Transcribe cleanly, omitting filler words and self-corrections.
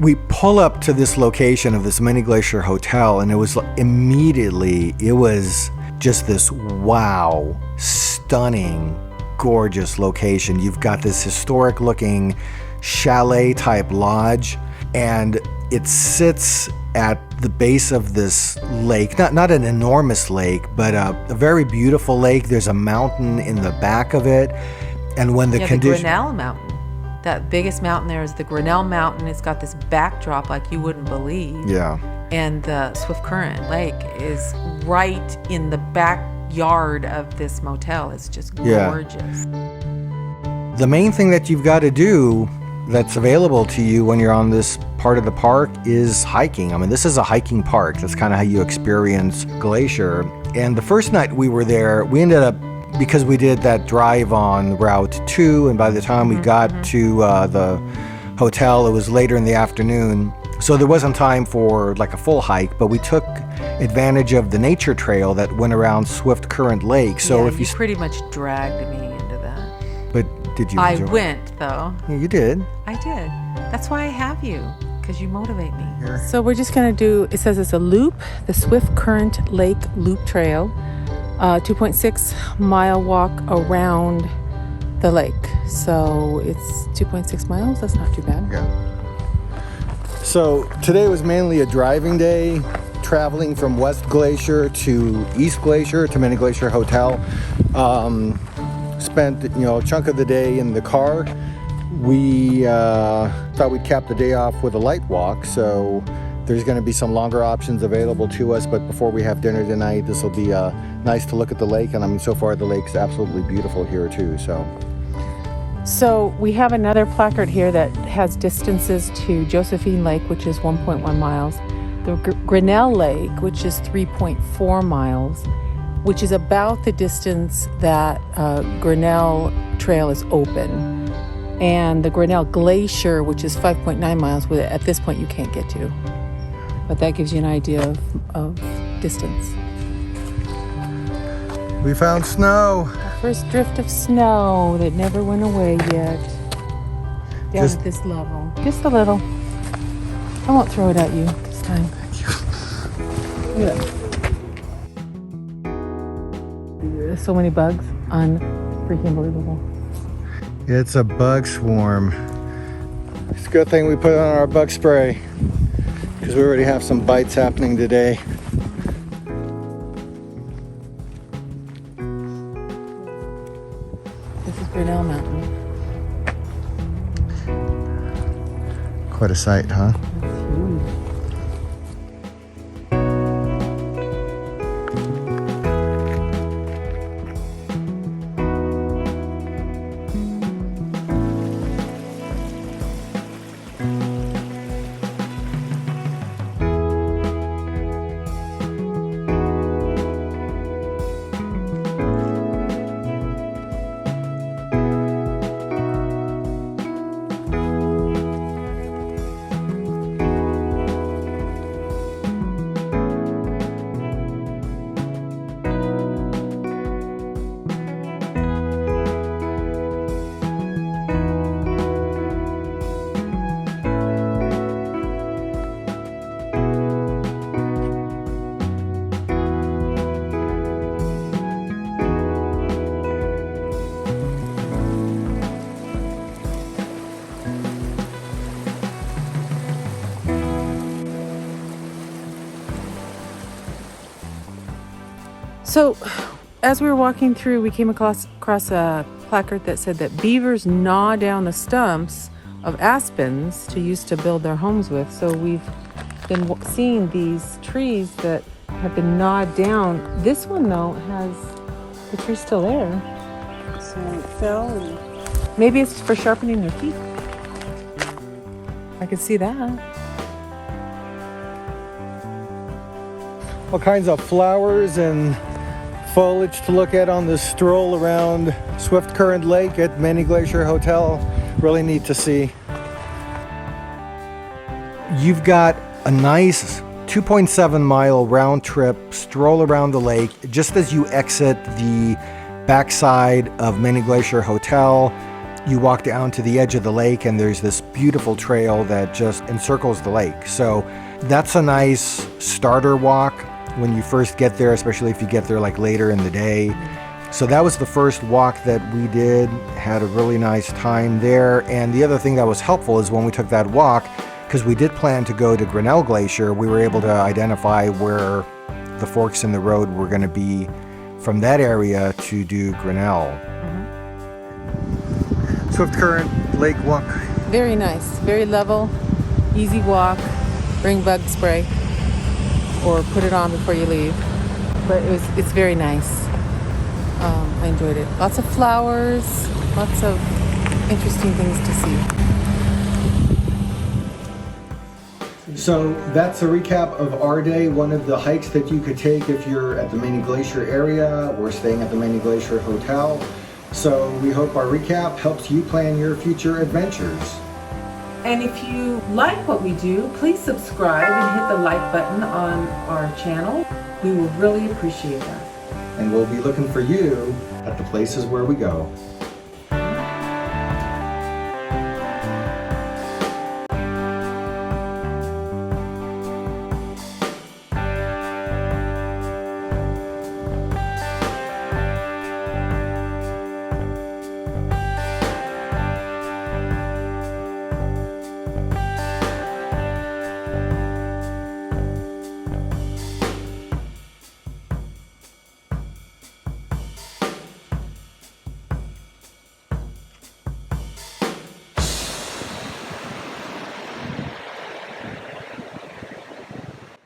we pull up to this location of this Many Glacier Hotel, and it was just this wow, stunning, gorgeous location. You've got this historic looking chalet type lodge, and it sits at the base of this lake, not an enormous lake, but a very beautiful lake. There's a mountain in the back of it, and when the condition, the Grinnell Mountain, that biggest mountain there is the Grinnell Mountain. It's got this backdrop like you wouldn't believe. Yeah. And the Swiftcurrent Lake is right in the backyard of this motel. It's just gorgeous. The main thing that you've got to do that's available to you when you're on this part of the park is hiking. I mean, this is a hiking park. That's kind of how you experience Glacier. And the first night we were there, we ended up, because we did that drive on Route 2, and by the time we got to the hotel, it was later in the afternoon. So there wasn't time for like a full hike, but we took advantage of the nature trail that went around Swiftcurrent Lake. So if you pretty much dragged me into that. But did you enjoy it? I went, though. Yeah, you did. I did. That's why I have you, because you motivate me. So we're just going to do, it says it's a loop, the Swiftcurrent Lake Loop Trail, 2.6 mile walk around the lake. So it's 2.6 miles. That's not too bad. Yeah. So today was mainly a driving day, traveling from West Glacier to East Glacier to Many Glacier Hotel. Spent a chunk of the day in the car. We thought we'd cap the day off with a light walk, so there's going to be some longer options available to us, but before we have dinner tonight, this will be nice to look at the lake. And I mean, so far the lake's absolutely beautiful here too. So we have another placard here that has distances to Josephine Lake, which is 1.1 miles, the Grinnell Lake, which is 3.4 miles, which is about the distance that Grinnell Trail is open, and the Grinnell Glacier, which is 5.9 miles, which at this point you can't get to. But that gives you an idea of distance. We found snow. Our first drift of snow that never went away yet. Down at this level. Just a little. I won't throw it at you this time. Thank you. Look at that. There's so many bugs. Unfreaking believable. It's a bug swarm. It's a good thing we put on our bug spray, because we already have some bites happening today. This is Grinnell Mountain. Quite a sight, huh? So, as we were walking through, we came across a placard that said that beavers gnaw down the stumps of aspens to use to build their homes with. So we've been seeing these trees that have been gnawed down. This one, though, has the tree still there. So it fell, and maybe it's for sharpening their teeth. I could see that. All kinds of flowers and foliage to look at on this stroll around Swiftcurrent Lake at Many Glacier Hotel. Really neat to see. You've got a nice 2.7 mile round trip stroll around the lake just as you exit the backside of Many Glacier Hotel. you walk down to the edge of the lake and there's this beautiful trail that just encircles the lake. So that's a nice starter walk when you first get there, especially if you get there like later in the day. So that was the first walk that we did, had a really nice time there. And the other thing that was helpful is when we took that walk, because we did plan to go to Grinnell Glacier, we were able to identify where the forks in the road were going to be from that area to do Grinnell. Swiftcurrent Lake walk. Very nice, very level, easy walk. Bring bug spray or put it on before you leave. But it's very nice. I enjoyed it. Lots of flowers, lots of interesting things to see. So that's a recap of our day. One of the hikes that you could take if you're at the Many Glacier area or staying at the Many Glacier Hotel. So we hope our recap helps you plan your future adventures. And if you like what we do, please subscribe and hit the like button on our channel. We will really appreciate that. And we'll be looking for you at the places where we go.